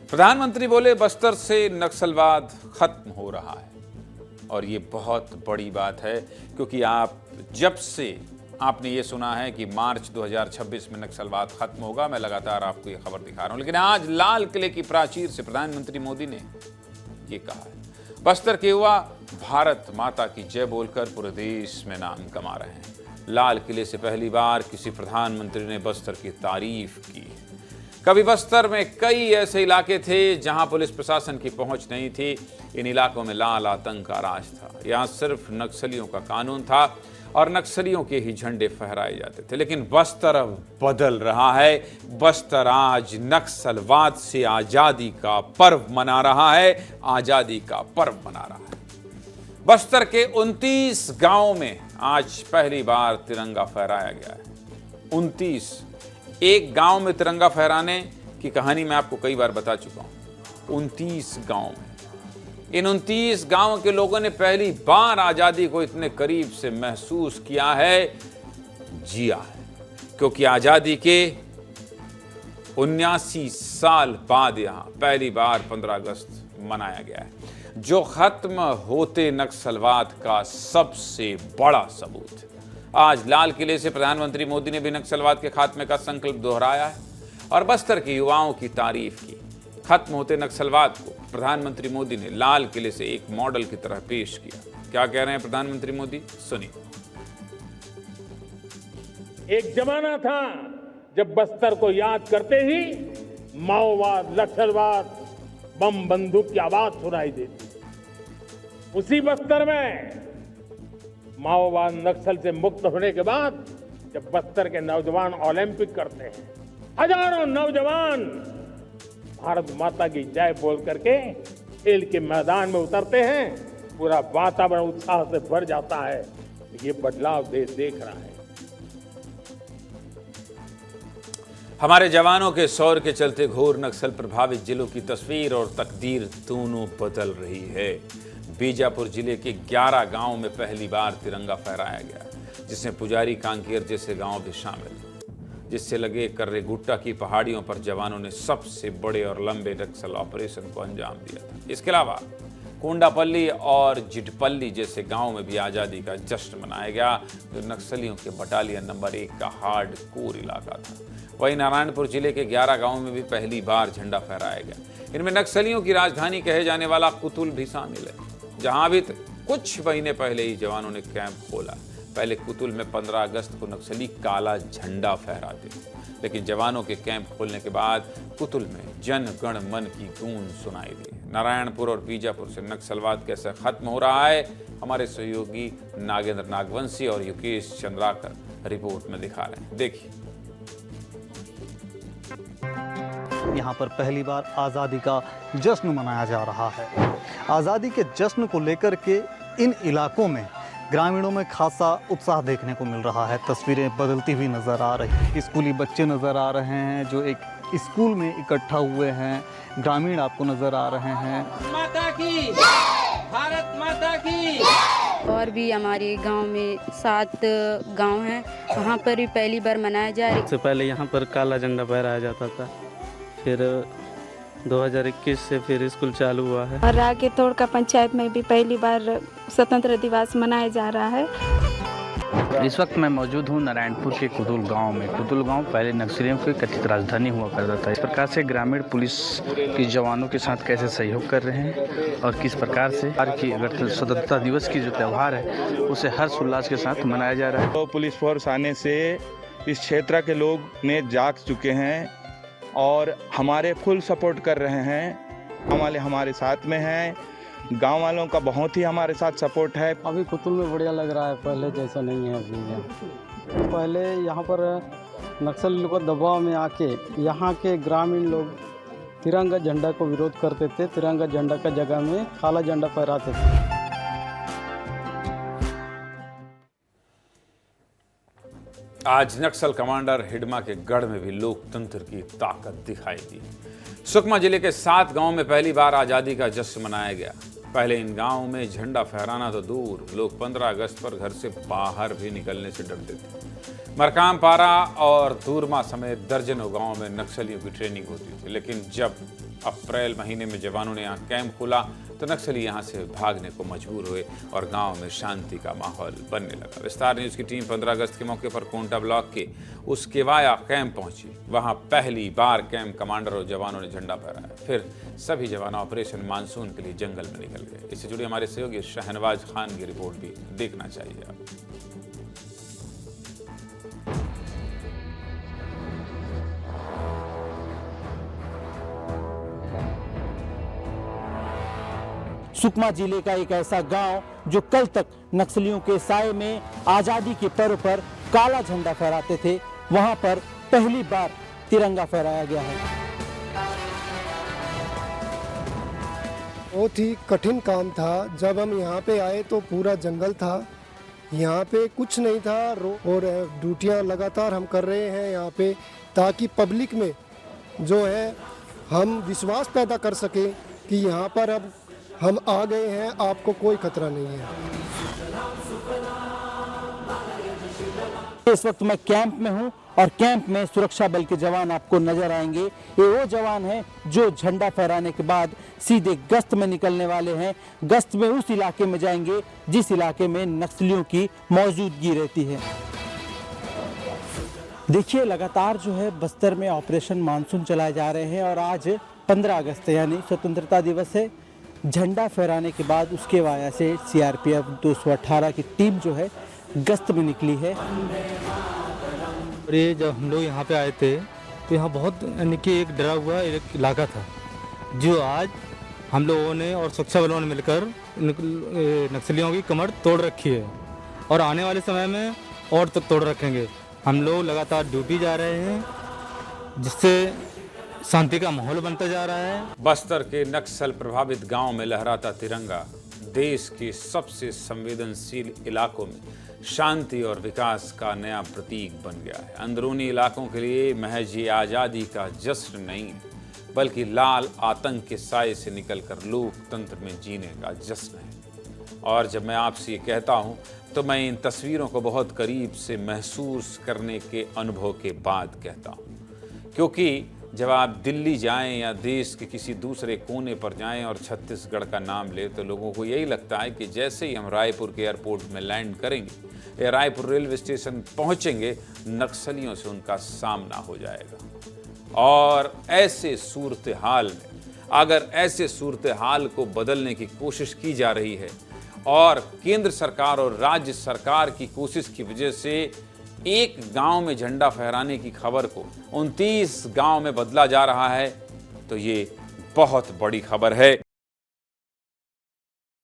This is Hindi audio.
प्रधानमंत्री बोले बस्तर से नक्सलवाद खत्म हो रहा है और ये बहुत बड़ी बात है क्योंकि जब से आपने ये सुना है कि मार्च 2026 में नक्सलवाद खत्म होगा, मैं लगातार आपको ये खबर दिखा रहा हूं, लेकिन आज लाल किले की प्राचीर से प्रधानमंत्री मोदी ने ये कहा है। बस्तर के युवा भारत माता की जय बोलकर पूरे देश में नाम कमा रहे हैं। लाल किले से पहली बार किसी प्रधानमंत्री ने बस्तर की तारीफ की। कभी बस्तर में कई ऐसे इलाके थे जहां पुलिस प्रशासन की पहुंच नहीं थी। इन इलाकों में लाल आतंक का राज था। यहां सिर्फ नक्सलियों का कानून था और नक्सलियों के ही झंडे फहराए जाते थे। लेकिन बस्तर अब बदल रहा है। बस्तर आज नक्सलवाद से आजादी का पर्व मना रहा है। आजादी का पर्व मना रहा है। बस्तर के 29 गांवों में आज पहली बार तिरंगा फहराया गया है। 29। एक गांव में तिरंगा फहराने की कहानी मैं आपको कई बार बता चुका हूं। 29 गांव में इन 29 गांव के लोगों ने पहली बार आजादी को इतने करीब से महसूस किया है, जिया है, क्योंकि आजादी के 79 साल बाद यहां पहली बार 15 अगस्त मनाया गया है, जो खत्म होते नक्सलवाद का सबसे बड़ा सबूत है। आज लाल किले से प्रधानमंत्री मोदी ने भी नक्सलवाद के खात्मे का संकल्प दोहराया है और बस्तर के युवाओं की तारीफ की। खत्म होते नक्सलवाद को प्रधानमंत्री मोदी ने लाल किले से एक मॉडल की तरह पेश किया। क्या कह रहे हैं प्रधानमंत्री मोदी, सुनिए। एक जमाना था जब बस्तर को याद करते ही माओवाद, नक्सलवाद, बम बंदूक की आवाज सुनाई देती। उसी बस्तर में माओवाद नक्सल से मुक्त होने के बाद जब बस्तर के नौजवान ओलंपिक करते हैं, हजारों नौजवान भारत माता की जय बोल करके खेल के मैदान में उतरते हैं, पूरा वातावरण उत्साह से भर जाता है। ये बदलाव देश देख रहा है। हमारे जवानों के शौर्य के चलते घोर नक्सल प्रभावित जिलों की तस्वीर और तकदीर दोनों बदल रही है। बीजापुर जिले के 11 गांवों में पहली बार तिरंगा फहराया गया, जिसमें पुजारी, कांकेर जैसे गांव भी शामिल, जिससे लगे कर्रे गुट्टा की पहाड़ियों पर जवानों ने सबसे बड़े और लंबे नक्सल ऑपरेशन को अंजाम दिया था। इसके अलावा कोंडापल्ली और जिडपल्ली जैसे गांव में भी आजादी का जश्न मनाया गया, जो नक्सलियों के बटालियन नंबर 1 का हार्ड कोर इलाका था। वहीं नारायणपुर जिले के 11 गांवों में भी पहली बार झंडा फहराया गया। इनमें नक्सलियों की राजधानी कहे जाने वाला कुतुल भी शामिल है, जहां भी कुछ महीने पहले ही जवानों ने कैंप खोला। पहले कुतुल में 15 अगस्त को नक्सली काला झंडा फहराते थे, लेकिन जवानों के कैंप खोलने के बाद कुतुल में जन गण मन की गूंज सुनाई दी। नारायणपुर और बीजापुर से नक्सलवाद कैसे खत्म हो रहा है, हमारे सहयोगी नागेंद्र नागवंशी और युकेश चंद्राकर रिपोर्ट में दिखा रहे हैं। देखिए। यहाँ पर पहली बार आज़ादी का जश्न मनाया जा रहा है। आज़ादी के जश्न को लेकर के इन इलाकों में ग्रामीणों में खासा उत्साह देखने को मिल रहा है। तस्वीरें बदलती हुई नज़र आ रही हैं। स्कूली बच्चे नज़र आ रहे हैं जो एक स्कूल में इकट्ठा हुए हैं। ग्रामीण आपको नज़र आ रहे हैं। माता की, भारत माता की। और भी हमारे गांव में 7 गांव हैं, वहाँ पर भी पहली बार मनाया जा रहा है। सबसे पहले यहाँ पर काला झंडा फहराया जाता था, फिर 2021 से फिर स्कूल चालू हुआ है। और आगे तोड़ का पंचायत में भी पहली बार स्वतंत्र दिवस मनाया जा रहा है। इस वक्त मैं मौजूद हूँ नारायणपुर के कुतुल गांव में। कुतुल गांव पहले नक्सलियों की कथित राजधानी हुआ करता था। इस प्रकार से ग्रामीण पुलिस के जवानों के साथ कैसे सहयोग कर रहे हैं और किस प्रकार से स्वतंत्रता दिवस की जो त्यौहार है उसे हर्ष उल्लास के साथ मनाया जा रहा है। तो पुलिस फोर्स आने से इस क्षेत्र के लोग ने जाग चुके हैं और हमारे फुल सपोर्ट कर रहे हैं। गाँव वाले हमारे साथ में हैं, गांव वालों का बहुत ही हमारे साथ सपोर्ट है। अभी कुतुल में बढ़िया लग रहा है, पहले जैसा नहीं है अभी। पहले यहाँ पर नक्सलियों के दबाव में आके यहाँ के ग्रामीण लोग तिरंगा झंडा को विरोध करते थे। तिरंगा झंडा का जगह में काला झंडा फहराते थे। आज नक्सल कमांडर हिडमा के गढ़ में भी लोकतंत्र की ताकत दिखाई दी। सुकमा जिले के 7 गांवों में पहली बार आजादी का जश्न मनाया गया। पहले इन गांवों में झंडा फहराना तो दूर, लोग 15 अगस्त पर घर से बाहर भी निकलने से डरते थे। मरकामपारा और दूरमा समेत दर्जनों गांवों में नक्सलियों की ट्रेनिंग होती थी, लेकिन जब अप्रैल महीने में जवानों ने यहाँ कैंप खोला तो नक्सली यहाँ से भागने को मजबूर हुए और गांव में शांति का माहौल बनने लगा। विस्तार न्यूज की टीम 15 अगस्त के मौके पर कोंटा ब्लॉक के उस केवाया कैंप पहुंची। वहां पहली बार कैंप कमांडर और जवानों ने झंडा फहराया। फिर सभी जवान ऑपरेशन मानसून के लिए जंगल में निकल गए। इससे जुड़े हमारे सहयोगी शहनवाज खान की रिपोर्ट भी देखना चाहिए आप। सुकमा जिले का एक ऐसा गांव जो कल तक नक्सलियों के साए में आजादी के पर्व पर काला झंडा फहराते थे, वहां पर पहली बार तिरंगा फहराया गया है। बहुत ही कठिन काम था। जब हम यहाँ पे आए तो पूरा जंगल था, यहाँ पे कुछ नहीं था और ड्यूटियाँ लगातार हम कर रहे हैं यहाँ पे, ताकि पब्लिक में जो है हम विश्वास पैदा कर सके कि यहाँ पर अब हम आ गए हैं, आपको कोई खतरा नहीं है। इस वक्त मैं कैंप में हूं और कैंप में सुरक्षा बल के जवान आपको नजर आएंगे। ये वो जवान हैं जो झंडा फहराने के बाद सीधे गश्त में निकलने वाले हैं। गश्त में उस इलाके में जाएंगे जिस इलाके में नक्सलियों की मौजूदगी रहती है। देखिए, लगातार जो है बस्तर में ऑपरेशन मानसून चलाए जा रहे हैं और आज 15 अगस्त यानी स्वतंत्रता दिवस है। झंडा फहराने के बाद उसके वाया से सीआरपीएफ 218 की टीम जो है गश्त में निकली है। और ये जब हम लोग यहाँ पे आए थे तो यहाँ बहुत यानी कि एक डरा हुआ एक इलाका था, जो आज हम लोगों ने और सुरक्षा बलों ने मिलकर नक्सलियों की कमर तोड़ रखी है और आने वाले समय में और तक तोड़ रखेंगे। हम लोग लगातार ड्यूटी जा रहे हैं, जिससे शांति का माहौल बनता जा रहा है। बस्तर के नक्सल प्रभावित गांव में लहराता तिरंगा देश के सबसे संवेदनशील इलाकों में शांति और विकास का नया प्रतीक बन गया है। अंदरूनी इलाकों के लिए महज ये आज़ादी का जश्न नहीं है, बल्कि लाल आतंक के साए से निकलकर लोकतंत्र में जीने का जश्न है। और जब मैं आपसे ये कहता हूँ तो मैं इन तस्वीरों को बहुत करीब से महसूस करने के अनुभव के बाद कहता हूँ, क्योंकि जब आप दिल्ली जाएं या देश के किसी दूसरे कोने पर जाएं और छत्तीसगढ़ का नाम ले तो लोगों को यही लगता है कि जैसे ही हम रायपुर के एयरपोर्ट में लैंड करेंगे या रायपुर रेलवे स्टेशन पहुंचेंगे, नक्सलियों से उनका सामना हो जाएगा। और ऐसे सूरत हाल में अगर ऐसे सूरत हाल को बदलने की कोशिश की जा रही है और केंद्र सरकार और राज्य सरकार की कोशिश की वजह से एक गांव में झंडा फहराने की खबर को 29 गांव में बदला जा रहा है, तो ये बहुत बड़ी खबर है।